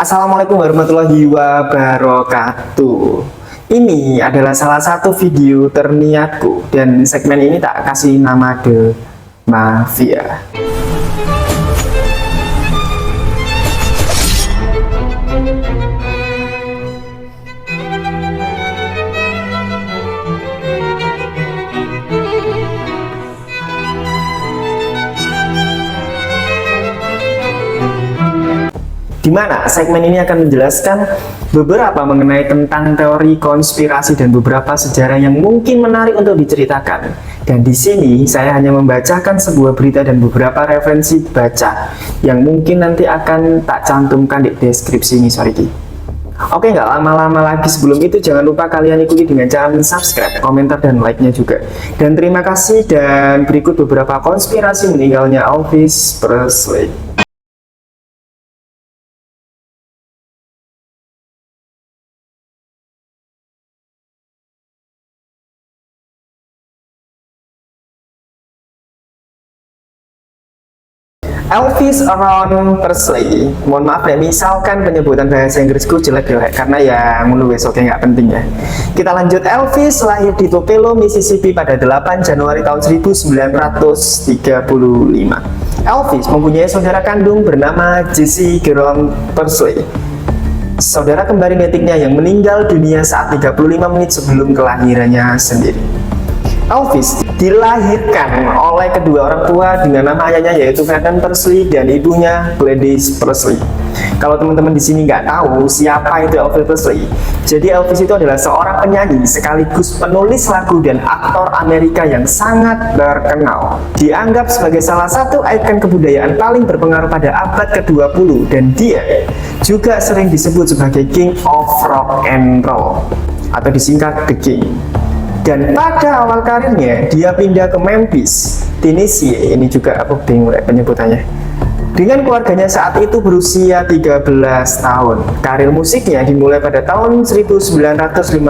Assalamualaikum warahmatullahi wabarakatuh. Ini adalah salah satu video terniatku dan segmen ini tak kasih nama The Mafia. Di mana segmen ini akan menjelaskan beberapa mengenai tentang teori konspirasi dan beberapa sejarah yang mungkin menarik untuk diceritakan. Dan di sini saya hanya membacakan sebuah berita dan beberapa referensi baca yang mungkin nanti akan tak cantumkan di deskripsi ini, sorry. Oke, nggak lama-lama lagi, sebelum itu jangan lupa kalian ikuti dengan cara subscribe, komentar, dan like-nya juga. Dan terima kasih, dan berikut beberapa konspirasi meninggalnya Elvis Presley. Elvis Aaron Presley, mohon maaf ya, misalkan penyebutan bahasa Inggrisku jelek-jelek karena ya menulis, oke, nggak penting ya. Kita lanjut. Elvis lahir di Tupelo, Mississippi pada 8 Januari tahun 1935. Elvis mempunyai saudara kandung bernama Jesse Jerome Presley. Saudara kembar genetiknya yang meninggal dunia saat 35 menit sebelum kelahirannya sendiri. Elvis dilahirkan oleh kedua orang tua dengan nama ayahnya yaitu Vernon Presley dan ibunya Gladys Presley. Kalau teman-teman di sini nggak tahu siapa itu Elvis Presley, jadi Elvis itu adalah seorang penyanyi sekaligus penulis lagu dan aktor Amerika yang sangat terkenal. Dianggap sebagai salah satu ikon kebudayaan paling berpengaruh pada abad ke-20 dan dia juga sering disebut sebagai King of Rock and Roll atau disingkat The King. Dan pada awal karirnya, dia pindah ke Memphis, Tennessee. Ini juga aku bingung penyebutannya. Dengan keluarganya saat itu berusia 13 tahun. Karir musiknya dimulai pada tahun 1954.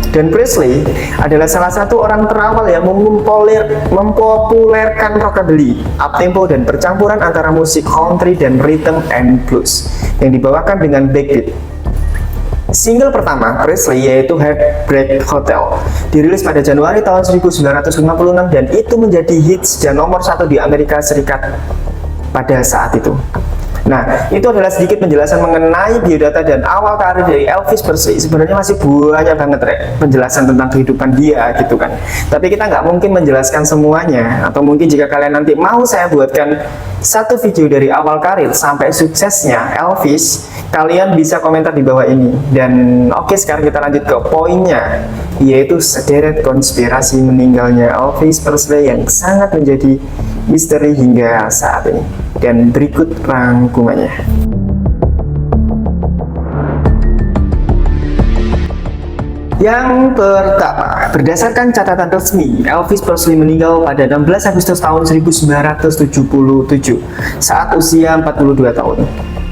Dan Presley adalah salah satu orang terawal yang mempopulerkan rockabilly, uptempo, dan percampuran antara musik country dan rhythm and blues yang dibawakan dengan backbeat. Single pertama Presley yaitu Heartbreak Hotel dirilis pada Januari tahun 1956 dan itu menjadi hits dan nomor 1 di Amerika Serikat pada saat itu. Nah, itu adalah sedikit penjelasan mengenai biodata dan awal karir dari Elvis Presley. Sebenarnya masih banyak banget penjelasan tentang kehidupan dia gitu kan. Tapi kita nggak mungkin menjelaskan semuanya. Atau mungkin jika kalian nanti mau saya buatkan satu video dari awal karir sampai suksesnya Elvis, kalian bisa komentar di bawah ini. Dan oke, sekarang kita lanjut ke poinnya, yaitu sederet konspirasi meninggalnya Elvis Presley yang sangat menjadi misteri hingga saat ini. Dan berikut rangkumannya. Yang pertama, berdasarkan catatan resmi, Elvis Presley meninggal pada 16 Agustus tahun 1977 saat usia 42 tahun.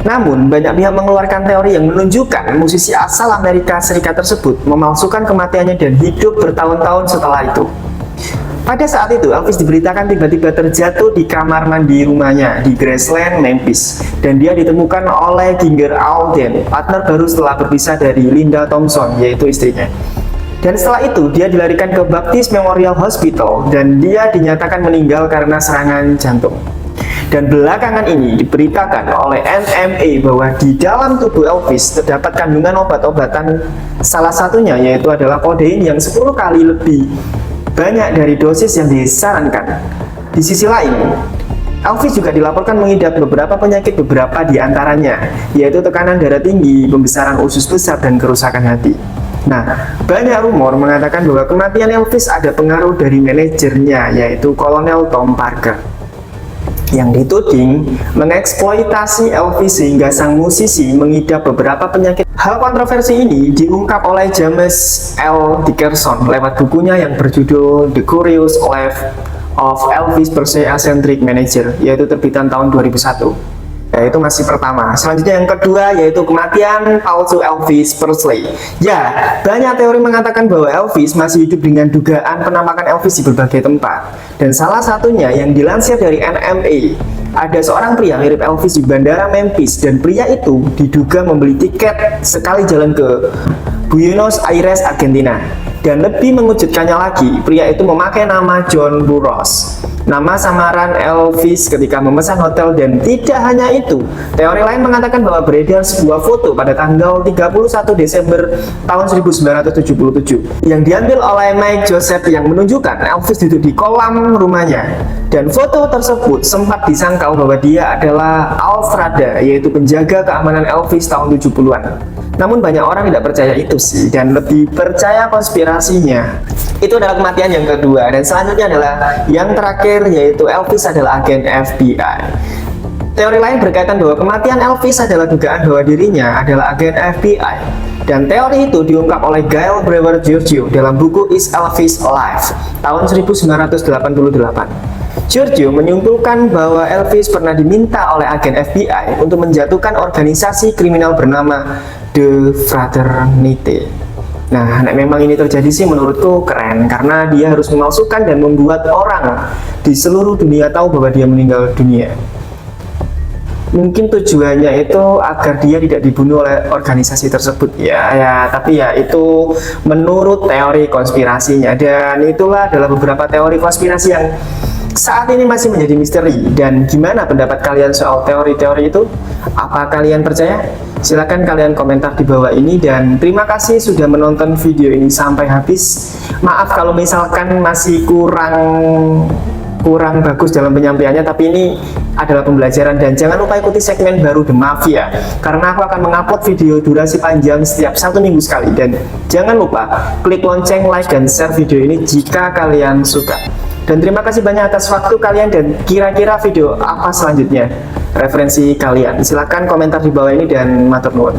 Namun, banyak pihak mengeluarkan teori yang menunjukkan musisi asal Amerika Serikat tersebut memalsukan kematiannya dan hidup bertahun-tahun setelah itu. Pada saat itu, Elvis diberitakan tiba-tiba terjatuh di kamar mandi rumahnya di Graceland, Memphis, dan dia ditemukan oleh Ginger Alden, partner baru setelah berpisah dari Linda Thompson, yaitu istrinya. Dan setelah itu, dia dilarikan ke Baptist Memorial Hospital, dan dia dinyatakan meninggal karena serangan jantung. Dan belakangan ini diberitakan oleh NMA bahwa di dalam tubuh Elvis terdapat kandungan obat-obatan, salah satunya yaitu adalah kodein yang 10 kali lebih banyak dari dosis yang disarankan. Di sisi lain, Elvis juga dilaporkan mengidap beberapa penyakit, beberapa diantaranya yaitu tekanan darah tinggi, pembesaran usus besar, dan kerusakan hati. Nah, banyak rumor mengatakan bahwa kematian Elvis ada pengaruh dari manajernya yaitu Kolonel Tom Parker yang dituding mengeksploitasi Elvis sehingga sang musisi mengidap beberapa penyakit. Hal kontroversi ini diungkap oleh James L. Dickerson lewat bukunya yang berjudul The Curious Life of Elvis Presley Eccentric Manager, yaitu terbitan tahun 2001. Itu masih pertama. Selanjutnya yang kedua yaitu kematian palsu Elvis Presley. Ya, banyak teori mengatakan bahwa Elvis masih hidup dengan dugaan penampakan Elvis di berbagai tempat. Dan salah satunya yang dilansir dari NMA Ada seorang pria mirip Elvis di bandara Memphis, dan pria itu diduga membeli tiket sekali jalan ke Buenos Aires, Argentina. Dan lebih mengejutkannya lagi, pria itu memakai nama John Burroughs, nama samaran Elvis ketika memesan hotel. Dan tidak hanya itu, teori lain mengatakan bahwa beredar sebuah foto pada tanggal 31 Desember tahun 1977 yang diambil oleh Mike Joseph yang menunjukkan Elvis duduk di kolam rumahnya. Dan foto tersebut sempat disangkal bahwa dia adalah Alfreda, yaitu penjaga keamanan Elvis tahun 70-an. Namun banyak orang tidak percaya itu sih, dan lebih percaya konspirasinya. Itu adalah kematian yang kedua, dan selanjutnya adalah yang terakhir, yaitu Elvis adalah agen FBI. Teori lain berkaitan bahwa kematian Elvis adalah dugaan bahwa dirinya adalah agen FBI. Dan teori itu diungkap oleh Gail Brewer Giorgio dalam buku Is Elvis Alive tahun 1988. Giorgio menyimpulkan bahwa Elvis pernah diminta oleh agen FBI untuk menjatuhkan organisasi kriminal bernama The Fraternity. Nah, memang ini terjadi sih menurutku keren, karena dia harus memalsukan dan membuat orang di seluruh dunia tahu bahwa dia meninggal dunia. Mungkin tujuannya itu agar dia tidak dibunuh oleh organisasi tersebut tapi itu menurut teori konspirasinya. Dan itulah adalah beberapa teori konspirasi yang saat ini masih menjadi misteri. Dan gimana pendapat kalian soal teori-teori itu? Apa kalian percaya? Silahkan kalian komentar di bawah ini, dan terima kasih sudah menonton video ini sampai habis. Maaf kalau misalkan masih kurang bagus dalam penyampaiannya, tapi ini adalah pembelajaran. Dan jangan lupa ikuti segmen baru The Mafia, karena aku akan mengupload video durasi panjang setiap 1 minggu sekali. Dan jangan lupa klik lonceng, like, dan share video ini jika kalian suka. Dan terima kasih banyak atas waktu kalian, dan kira-kira video apa selanjutnya referensi kalian. Silahkan komentar di bawah ini, dan matur nuwun.